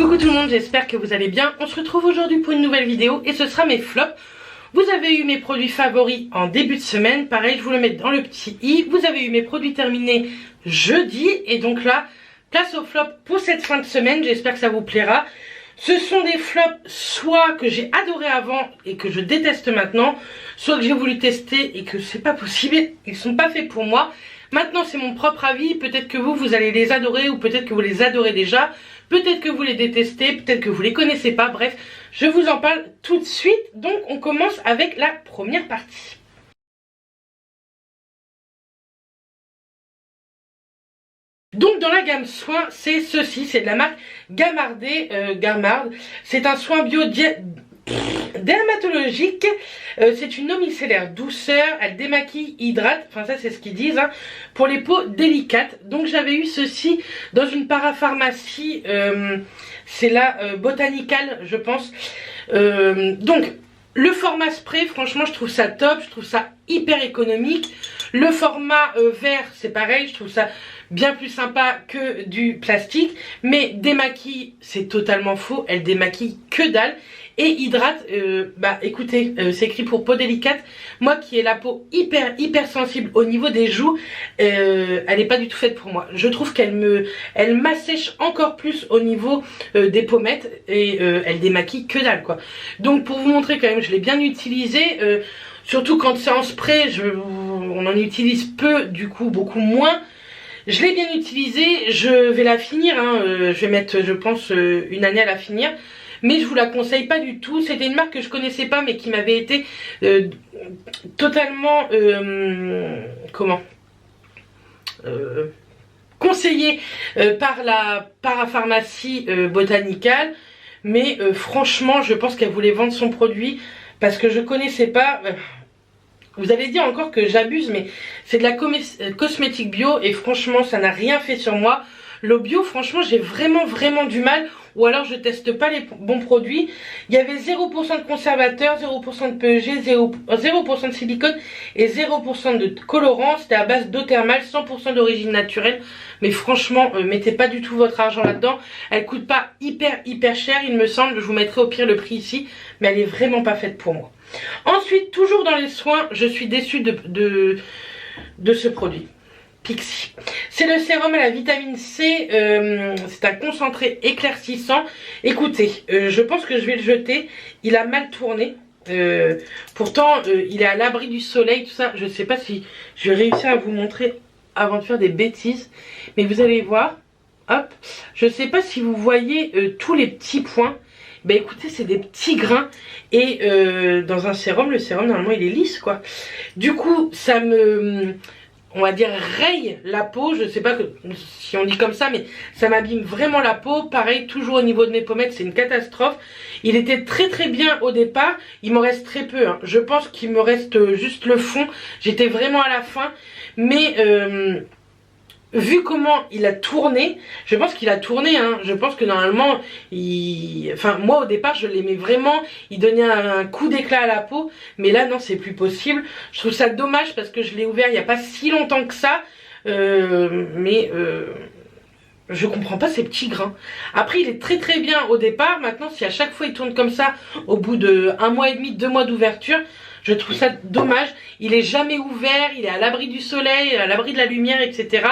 Coucou tout le monde, j'espère que vous allez bien. On se retrouve aujourd'hui pour une nouvelle vidéo et ce sera mes flops. Vous avez eu mes produits favoris en début de semaine, pareil je vous le mets dans le petit i. Vous avez eu mes produits terminés jeudi et donc là, place aux flops pour cette fin de semaine, j'espère que ça vous plaira. Ce sont des flops soit que j'ai adoré avant et que je déteste maintenant, soit que j'ai voulu tester et que c'est pas possible, ils sont pas faits pour moi. Maintenant c'est mon propre avis, peut-être que vous allez les adorer ou peut-être que vous les adorez déjà, peut-être que vous les détestez, peut-être que vous les connaissez pas, bref, je vous en parle tout de suite. Donc on commence avec la première partie. Donc dans la gamme soins, c'est ceci, c'est de la marque Gamardé, c'est un soin bio dermatologique, c'est une eau micellaire douceur, elle démaquille, hydrate, enfin ça c'est ce qu'ils disent, hein, pour les peaux délicates. Donc j'avais eu ceci dans une parapharmacie, c'est la Botanical je pense. Donc le format spray, franchement je trouve ça top, je trouve ça hyper économique. Le format vert c'est pareil, je trouve ça bien plus sympa que du plastique, mais démaquille c'est totalement faux, elle démaquille que dalle. Et hydrate, bah écoutez, c'est écrit pour peau délicate. Moi qui ai la peau hyper sensible au niveau des joues, elle n'est pas du tout faite pour moi. Je trouve elle m'assèche encore plus au niveau des pommettes et elle démaquille que dalle quoi. Donc pour vous montrer quand même, je l'ai bien utilisé. Surtout quand c'est en spray, on en utilise peu, du coup beaucoup moins. Je l'ai bien utilisé, je vais la finir, hein, je vais mettre je pense une année à la finir. Mais je vous la conseille pas du tout. C'était une marque que je connaissais pas mais qui m'avait été totalement conseillée par la parapharmacie Botanical. Mais franchement je pense qu'elle voulait vendre son produit parce que je connaissais pas. Vous allez dire encore que j'abuse, mais c'est de la cosmétique bio et franchement ça n'a rien fait sur moi. L'eau bio, franchement j'ai vraiment du mal, ou alors je teste pas les bons produits. Il y avait 0% de conservateur, 0% de PEG, 0% de silicone et 0% de colorant. C'était à base d'eau thermale, 100% d'origine naturelle. Mais franchement, mettez pas du tout votre argent là-dedans. Elle coûte pas hyper cher, il me semble. Je vous mettrai au pire le prix ici, mais elle est vraiment pas faite pour moi. Ensuite, toujours dans les soins, je suis déçue de ce produit. Pixi. C'est le sérum à la vitamine C, c'est un concentré éclaircissant. Écoutez, je pense que je vais le jeter, il a mal tourné. Pourtant, il est à l'abri du soleil, tout ça. Je sais pas si je vais réussir à vous montrer avant de faire des bêtises, mais vous allez voir. Hop, je sais pas si vous voyez tous les petits points. Bah écoutez, c'est des petits grains et dans un sérum, le sérum normalement il est lisse quoi. Du coup, ça me, on va dire, raye la peau. Je sais pas si on dit comme ça, mais ça m'abîme vraiment la peau. Pareil, toujours au niveau de mes pommettes, c'est une catastrophe. Il était très bien au départ. Il m'en reste très peu, hein. Je pense qu'il me reste juste le fond. J'étais vraiment à la fin. Mais vu comment il a tourné, je pense qu'il a tourné, hein. Je pense que normalement, enfin moi au départ je l'aimais vraiment, il donnait un coup d'éclat à la peau, mais là non c'est plus possible. Je trouve ça dommage parce que je l'ai ouvert il n'y a pas si longtemps que ça, je comprends pas ces petits grains. Après il est très bien au départ, maintenant si à chaque fois il tourne comme ça, au bout de 1 mois et demi, 2 mois d'ouverture, je trouve ça dommage. Il est jamais ouvert, il est à l'abri du soleil, à l'abri de la lumière, etc.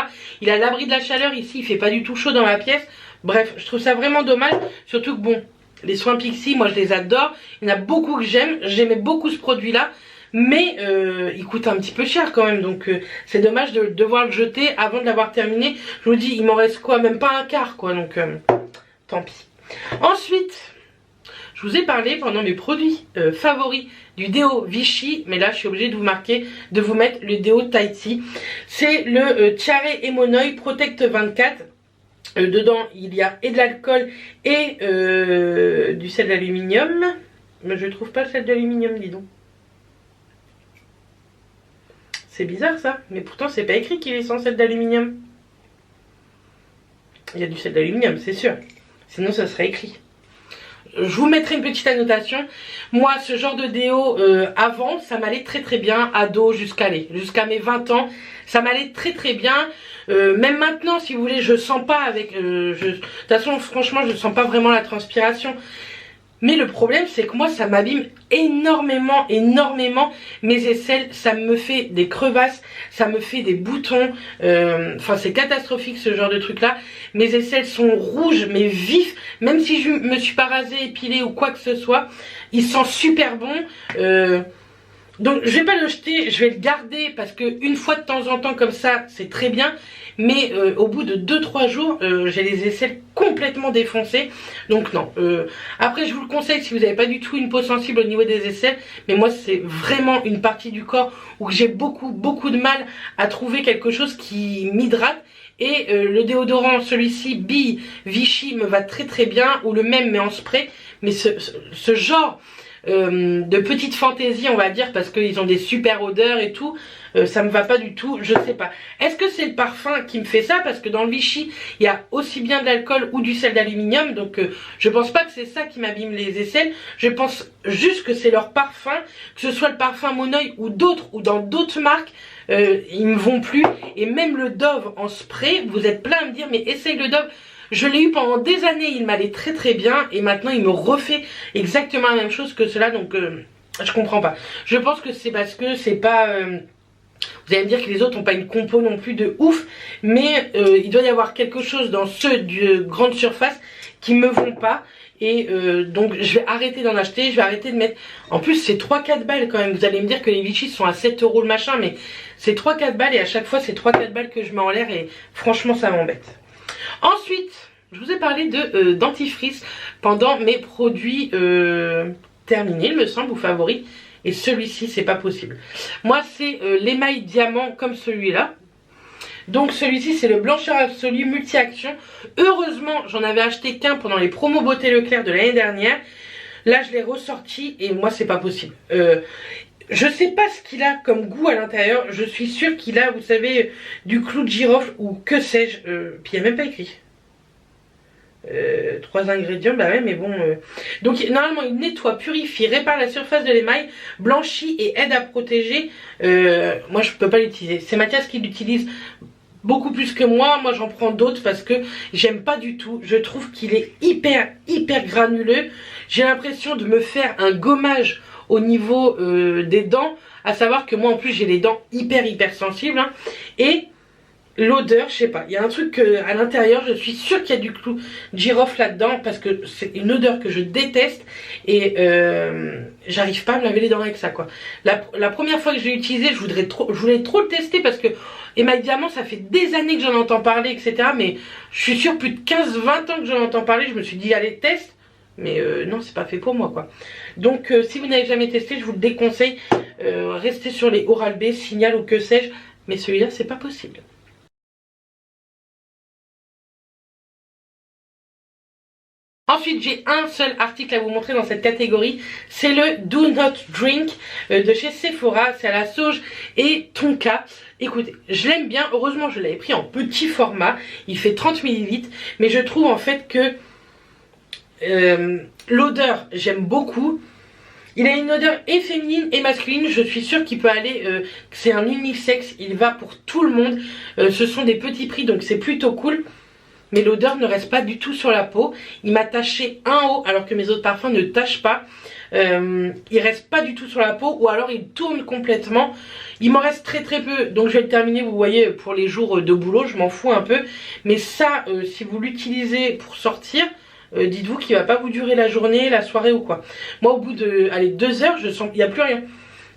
Il est à l'abri de la chaleur, ici il fait pas du tout chaud dans la pièce. Bref, je trouve ça vraiment dommage. Surtout que bon, les soins Pixi, moi je les adore. Il y en a beaucoup que j'aime, j'aimais beaucoup ce produit là. Mais il coûte un petit peu cher quand même. Donc c'est dommage de devoir le jeter avant de l'avoir terminé. Je vous dis, il m'en reste quoi, même pas un quart quoi. Donc tant pis. Ensuite, je vous ai parlé pendant mes produits favoris du déo Vichy, mais là je suis obligée de vous mettre le déo Tahiti. C'est le Tiare Emonoi Protect 24. Dedans il y a et de l'alcool et du sel d'aluminium. Mais je trouve pas le sel d'aluminium, dis donc. C'est bizarre ça, mais pourtant c'est pas écrit qu'il est sans sel d'aluminium. Il y a du sel d'aluminium, c'est sûr. Sinon ça serait écrit. Je vous mettrai une petite annotation. Moi ce genre de déo avant ça m'allait très bien, ado jusqu'à mes 20 ans. Ça m'allait très bien. Même maintenant, si vous voulez, je sens pas avec... de toute façon, franchement, je sens pas vraiment la transpiration. Mais le problème, c'est que moi, ça m'abîme énormément, énormément mes aisselles. Ça me fait des crevasses, ça me fait des boutons. Enfin, c'est catastrophique ce genre de truc-là. Mes aisselles sont rouges, mais vifs. Même si je me suis pas rasée, épilée ou quoi que ce soit, il sent super bon. Donc je vais pas le jeter, je vais le garder parce que une fois de temps en temps comme ça, c'est très bien. Mais au bout de 2-3 jours, j'ai les aisselles complètement défoncées. Donc non. Après, je vous le conseille si vous n'avez pas du tout une peau sensible au niveau des aisselles. Mais moi, c'est vraiment une partie du corps où j'ai beaucoup de mal à trouver quelque chose qui m'hydrate. Et le déodorant, celui-ci, Bee Vichy, me va très bien. Ou le même, mais en spray. Mais ce genre... de petite fantaisie, on va dire, parce qu'ils ont des super odeurs et tout, ça me va pas du tout, je sais pas. Est-ce que c'est le parfum qui me fait ça? Parce que dans le Vichy, il y a aussi bien de l'alcool ou du sel d'aluminium, donc je pense pas que c'est ça qui m'abîme les aisselles. Je pense juste que c'est leur parfum, que ce soit le parfum Moneuil ou d'autres, ou dans d'autres marques, ils me vont plus. Et même le Dove en spray, vous êtes plein à me dire, mais essaye le Dove. Je l'ai eu pendant des années, il m'allait très bien et maintenant il me refait exactement la même chose que cela, donc je comprends pas. Je pense que c'est parce que c'est pas... vous allez me dire que les autres n'ont pas une compo non plus de ouf, mais il doit y avoir quelque chose dans ceux de grande surface qui me vont pas. Et donc je vais arrêter d'en acheter, je vais arrêter de mettre... En plus c'est 3-4 balles quand même, vous allez me dire que les Vichy sont à 7 € le machin, mais c'est 3-4 balles et à chaque fois c'est 3-4 balles que je mets en l'air et franchement ça m'embête. Ensuite, je vous ai parlé de dentifrice pendant mes produits terminés, il me semble, ou favoris. Et celui-ci, c'est pas possible. Moi, c'est l'émail diamant comme celui-là. Donc celui-ci, c'est le blancheur absolu multi-action. Heureusement, j'en avais acheté qu'un pendant les promos Beauté Leclerc de l'année dernière. Là, je l'ai ressorti et moi, c'est pas possible. Je sais pas ce qu'il a comme goût à l'intérieur. Je suis sûre qu'il a, vous savez, du clou de girofle ou que sais-je. Puis il n'y a même pas écrit. 3 ingrédients, bah ouais, mais bon. Donc normalement, il nettoie, purifie, répare la surface de l'émail, blanchit et aide à protéger. Moi, je peux pas l'utiliser. C'est Mathias qui l'utilise beaucoup plus que moi. Moi, j'en prends d'autres parce que j'aime pas du tout. Je trouve qu'il est hyper granuleux. J'ai l'impression de me faire un gommage au niveau des dents, à savoir que moi en plus j'ai les dents hyper sensibles, hein. Et l'odeur, je sais pas, il y a un truc à l'intérieur, je suis sûre qu'il y a du clou de girofle là-dedans parce que c'est une odeur que je déteste et j'arrive pas à me laver les dents avec ça, quoi. La première fois que je l'ai utilisé, je voulais trop le tester parce que émail diamant, ça fait des années que j'en entends parler, etc. Mais je suis sûre plus de 15-20 ans que j'en entends parler, je me suis dit allez teste. Mais non, c'est pas fait pour moi, quoi. Donc si vous n'avez jamais testé, je vous le déconseille. Restez sur les Oral-B, Signal ou que sais-je. Mais celui-là, c'est pas possible. Ensuite, j'ai un seul article à vous montrer dans cette catégorie. C'est le Do Not Drink de chez Sephora. C'est à la sauge et tonka. Écoutez, je l'aime bien. Heureusement, je l'avais pris en petit format. Il fait 30 ml. Mais je trouve en fait que l'odeur, j'aime beaucoup. Il a une odeur et féminine et masculine. Je suis sûre qu'il peut aller, c'est un unisexe, il va pour tout le monde. Ce sont des petits prix, donc c'est plutôt cool. Mais l'odeur ne reste pas du tout sur la peau. Il m'a taché un haut alors que mes autres parfums ne tachent pas. Il reste pas du tout sur la peau ou alors il tourne complètement. Il m'en reste très peu, donc je vais le terminer, vous voyez, pour les jours de boulot, je m'en fous un peu. Mais ça, si vous l'utilisez pour sortir, dites-vous qu'il va pas vous durer la journée, la soirée ou quoi. Moi au bout de 2 heures, je sens qu'il n'y a plus rien.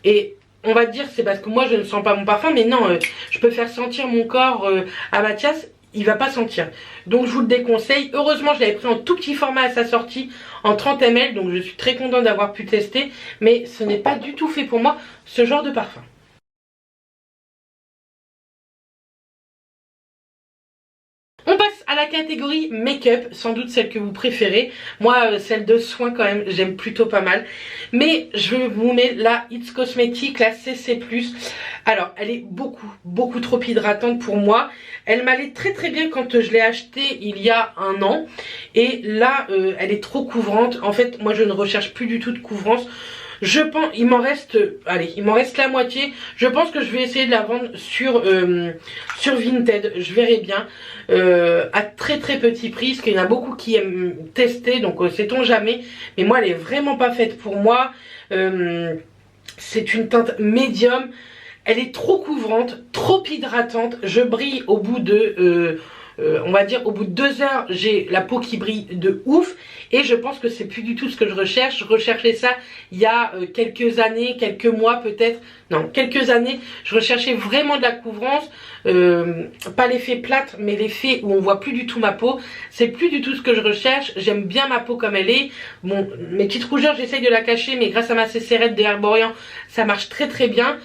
Et on va dire c'est parce que moi je ne sens pas mon parfum, mais non, je peux faire sentir mon corps à Mathias, il va pas sentir. Donc je vous le déconseille. Heureusement je l'avais pris en tout petit format à sa sortie, en 30 ml, donc je suis très contente d'avoir pu tester. Mais ce n'est pas du tout fait pour moi, ce genre de parfum. On passe à la catégorie make-up, sans doute celle que vous préférez. Moi, celle de soins quand même, j'aime plutôt pas mal. Mais je vous mets la It's Cosmetics, la CC+. Alors, elle est beaucoup trop hydratante pour moi. Elle m'allait très bien quand je l'ai achetée il y a 1 an. Et là, elle est trop couvrante. En fait, moi, je ne recherche plus du tout de couvrance. Je pense, il m'en reste, allez, il m'en reste la moitié. Je pense que je vais essayer de la vendre sur Vinted. Je verrai bien. À très petit prix, parce qu'il y en a beaucoup qui aiment tester, donc sait-on jamais. Mais moi, elle est vraiment pas faite pour moi. C'est une teinte médium. Elle est trop couvrante, trop hydratante. Je brille au bout de... on va dire au bout de 2 heures, j'ai la peau qui brille de ouf. Et je pense que c'est plus du tout ce que je recherche. Je recherchais ça il y a quelques années, quelques mois peut-être. Non, quelques années. Je recherchais vraiment de la couvrance. Pas l'effet plâtre, mais l'effet où on voit plus du tout ma peau. C'est plus du tout ce que je recherche. J'aime bien ma peau comme elle est. Bon, mes petites rougeurs, j'essaye de la cacher. Mais grâce à ma CCRED de Herborian, ça marche très bien.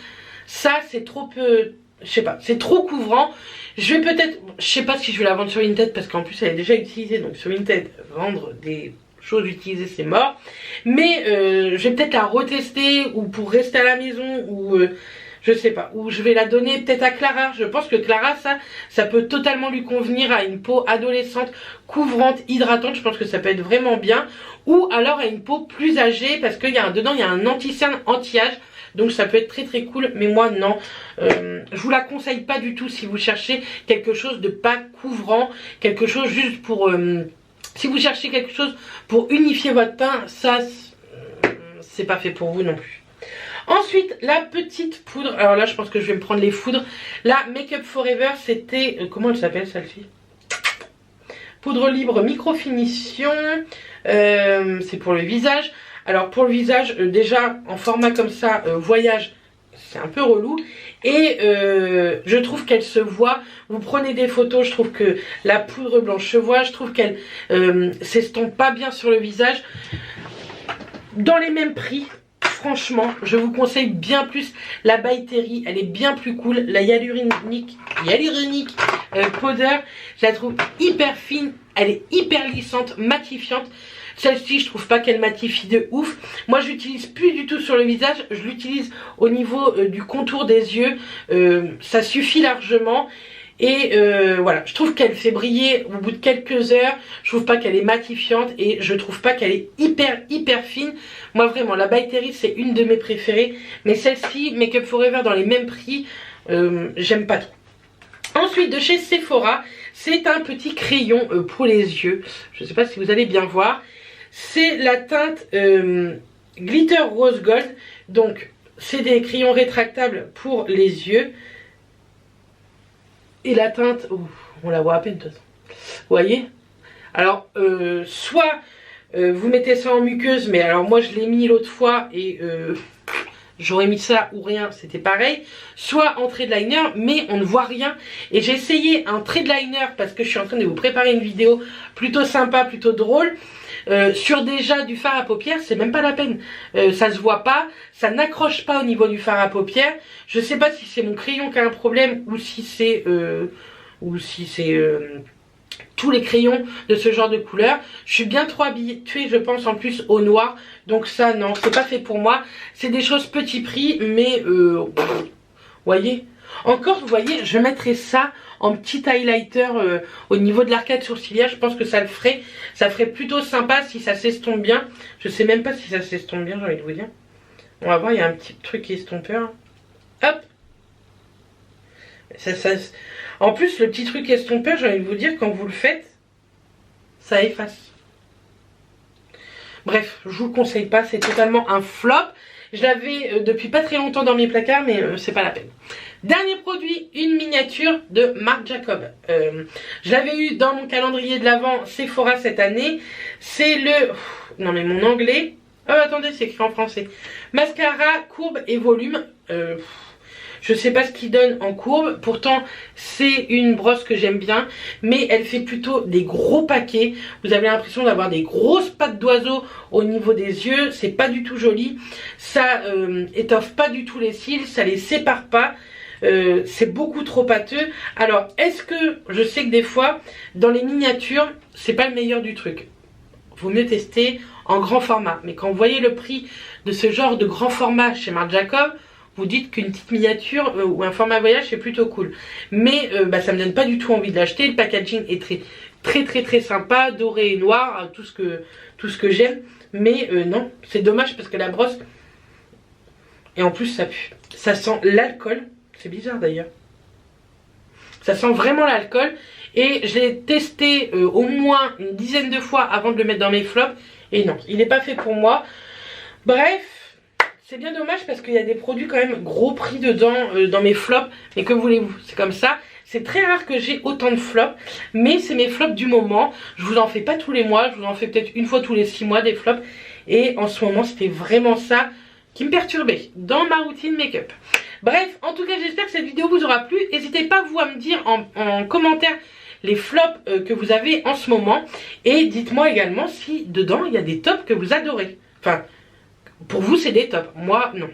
Ça, c'est trop peu... Je sais pas, c'est trop couvrant. Je vais peut-être, je sais pas si je vais la vendre sur Vinted parce qu'en plus elle est déjà utilisée, donc sur Vinted, vendre des choses utilisées c'est mort. Mais je vais peut-être la retester ou pour rester à la maison ou je sais pas, ou je vais la donner peut-être à Clara. Je pense que Clara ça peut totalement lui convenir à une peau adolescente, couvrante, hydratante. Je pense que ça peut être vraiment bien. Ou alors à une peau plus âgée parce qu'il y a dedans il y a un anti-cerne, anti-âge. Donc ça peut être très cool, mais moi non. Je vous la conseille pas du tout si vous cherchez quelque chose de pas couvrant, quelque chose juste pour... si vous cherchez quelque chose pour unifier votre teint, ça c'est pas fait pour vous non plus. Ensuite, la petite poudre. Alors là, je pense que je vais me prendre les foudres. La Make Up Forever, c'était... comment elle s'appelle celle-ci? Poudre libre micro-finition. C'est pour le visage. Alors pour le visage, déjà en format comme ça, voyage, c'est un peu relou. Et je trouve qu'elle se voit. Vous prenez des photos, je trouve que la poudre blanche se voit. Je trouve qu'elle s'estompe pas bien sur le visage. Dans les mêmes prix, franchement, je vous conseille bien plus la By Terry. Elle est bien plus cool. La Hyaluronic Powder, je la trouve hyper fine. Elle est hyper lissante, matifiante. Celle-ci, je trouve pas qu'elle matifie de ouf. Moi, je l'utilise plus du tout sur le visage. Je l'utilise au niveau du contour des yeux. Ça suffit largement. Et voilà, je trouve qu'elle fait briller au bout de quelques heures. Je trouve pas qu'elle est matifiante. Et je trouve pas qu'elle est hyper fine. Moi, vraiment, la By Terry, c'est une de mes préférées. Mais celle-ci, Make Up Forever dans les mêmes prix, j'aime pas trop. Ensuite, de chez Sephora, c'est un petit crayon pour les yeux. Je sais pas si vous allez bien voir. C'est la teinte Glitter Rose Gold. Donc, c'est des crayons rétractables pour les yeux. Et la teinte... on la voit à peine, de toute façon. Vous voyez? Alors, soit vous mettez ça en muqueuse, mais alors moi, je l'ai mis l'autre fois et... j'aurais mis ça ou rien, c'était pareil. Soit en trait de liner, mais on ne voit rien. Et j'ai essayé un trait de liner parce que je suis en train de vous préparer une vidéo plutôt sympa, plutôt drôle. Sur déjà du fard à paupières, c'est même pas la peine. Ça se voit pas, ça n'accroche pas au niveau du fard à paupières. Je sais pas si c'est mon crayon qui a un problème ou si c'est tous les crayons de ce genre de couleur. Je suis bien trop habituée, je pense, en plus au noir. Donc ça, non, c'est pas fait pour moi. C'est des choses petit prix, mais voyez. Encore, vous voyez, je mettrai ça en petit highlighter au niveau de l'arcade sourcilière. Je pense que ça le ferait. Ça ferait plutôt sympa si ça s'estompe bien. Je sais même pas si ça s'estompe bien, j'ai envie de vous dire. On va voir, il y a un petit truc qui estompeur. Hop. En plus, le petit truc estompeur, j'ai envie de vous dire, quand vous le faites, ça efface. Bref, je vous le conseille pas, c'est totalement un flop. Je l'avais depuis pas très longtemps dans mes placards, mais c'est pas la peine. Dernier produit, une miniature de Marc Jacob. Je l'avais eu dans mon calendrier de l'Avent Sephora cette année. C'est le... non mais mon anglais... oh attendez, c'est écrit en français. Mascara, courbe et volume. Je sais pas ce qu'il donne en courbe. Pourtant, c'est une brosse que j'aime bien. Mais elle fait plutôt des gros paquets. Vous avez l'impression d'avoir des grosses pattes d'oiseau au niveau des yeux. C'est pas du tout joli. Ça étoffe pas du tout les cils. Ça les sépare pas. C'est beaucoup trop pâteux. Alors, est-ce que... je sais que des fois, dans les miniatures, c'est pas le meilleur du truc. Vaut mieux tester en grand format. Mais quand vous voyez le prix de ce genre de grand format chez Marc Jacob, vous dites qu'une petite miniature ou un format voyage c'est plutôt cool. Mais ça me donne pas du tout envie de l'acheter. Le packaging est très sympa, doré et noir, tout ce que j'aime. Mais non, c'est dommage parce que la brosse, Et en plus ça pue. Ça sent l'alcool. C'est bizarre d'ailleurs. Ça sent vraiment l'alcool. Et je l'ai testé au moins une dizaine de fois avant de le mettre dans mes flops. Et non, il n'est pas fait pour moi. Bref, c'est bien dommage parce qu'il y a des produits quand même gros prix dedans dans mes flops. Mais que voulez-vous, c'est comme ça. C'est très rare que j'ai autant de flops. Mais c'est mes flops du moment. Je vous en fais pas tous les mois. Je vous en fais peut-être une fois tous les 6 mois des flops. Et en ce moment, c'était vraiment ça qui me perturbait dans ma routine make-up. Bref, en tout cas, j'espère que cette vidéo vous aura plu. N'hésitez pas vous à me dire en commentaire les flops que vous avez en ce moment. Et dites-moi également si dedans il y a des tops que vous adorez. Enfin, pour vous c'est des tops, moi non.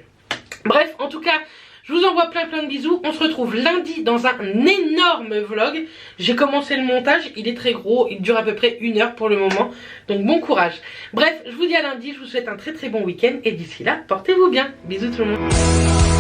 Bref, en tout cas, je vous envoie plein de bisous. On se retrouve lundi dans un énorme vlog. J'ai commencé le montage, il est très gros, il dure à peu près 1 heure pour le moment. Donc bon courage. Bref, je vous dis à lundi, je vous souhaite un très bon week-end. Et d'ici là, portez-vous bien. Bisous tout le monde.